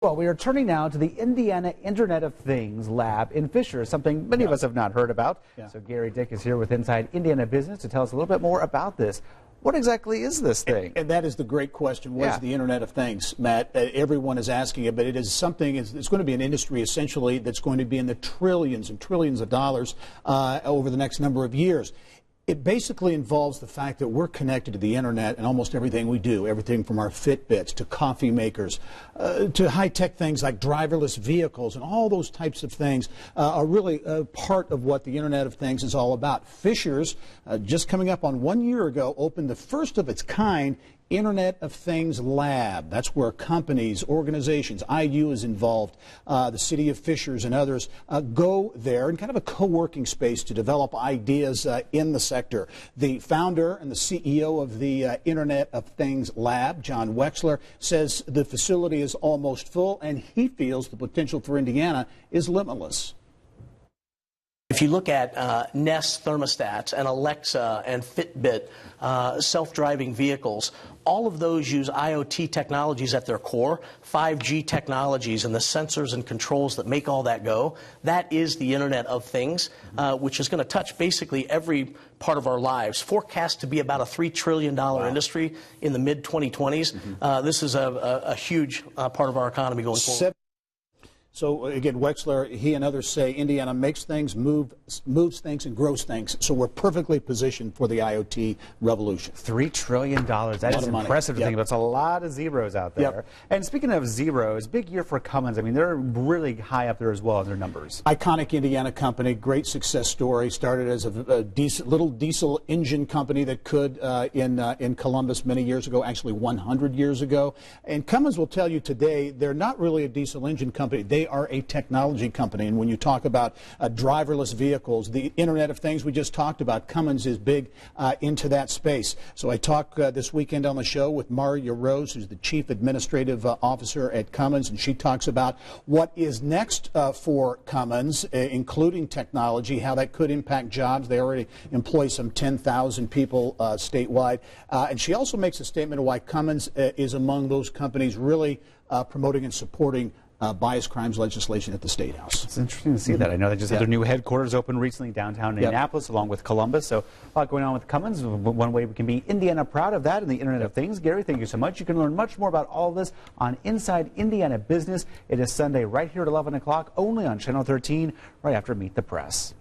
Well, we are turning now to the Indiana Internet of Things lab in Fisher, something many of us have not heard about. So Gerry Dick is here with Inside Indiana Business to tell us a little bit more about this. What exactly is this thing? And that is the great question. What is the Internet of Things, Matt? Everyone is asking it, but it is something, it's going to be an industry essentially that's going to be in the trillions and trillions of dollars over the next number of years. It basically involves the fact that we're connected to the Internet and almost everything we do, everything from our Fitbits to coffee makers to high-tech things like driverless vehicles, and all those types of things are really part of what the Internet of Things is all about. Fisher's, just coming up on 1 year ago, opened the first of its kind Internet of Things lab. That's where companies, organizations, IU is involved, the city of Fishers and others go there in kind of a co-working space to develop ideas in the sector. The founder and the CEO of the Internet of Things lab, John Wexler, says the facility is almost full, and he feels the potential for Indiana is limitless. If you look at Nest thermostats and Alexa and Fitbit, self-driving vehicles, all of those use IoT technologies at their core, 5G technologies and the sensors and controls that make all that go. That is the Internet of Things, which is going to touch basically every part of our lives. Forecast to be about a $3 trillion industry in the mid-2020s. This is a huge part of our economy going forward. So again, Wexler, he and others say Indiana makes things, moves things, and grows things. So we're perfectly positioned for the IoT revolution. $3 trillion. That is impressive to think about. It's a lot of zeros out there. And speaking of zeros, big year for Cummins. I mean, they're really high up there as well in their numbers. Iconic Indiana company, great success story. Started as a little diesel engine company that could in Columbus many years ago, actually 100 years ago. And Cummins will tell you today they're not really a diesel engine company. They are a technology company, and when you talk about driverless vehicles, the Internet of Things we just talked about, Cummins is big into that space. So I talked this weekend on the show with Maria Rose, who's the Chief Administrative Officer at Cummins, and she talks about what is next for Cummins, including technology, how that could impact jobs. They already employ some 10,000 people statewide. And she also makes a statement of why Cummins is among those companies really promoting and supporting bias crimes legislation at the State House. It's interesting to see that. I know they just had their new headquarters open recently downtown Indianapolis, along with Columbus. So a lot going on with Cummins. One way we can be Indiana proud of that in the Internet of Things. Gerry, thank you so much. You can learn much more about all this on Inside Indiana Business. It is Sunday right here at 11 o'clock, only on Channel 13, right after Meet the Press.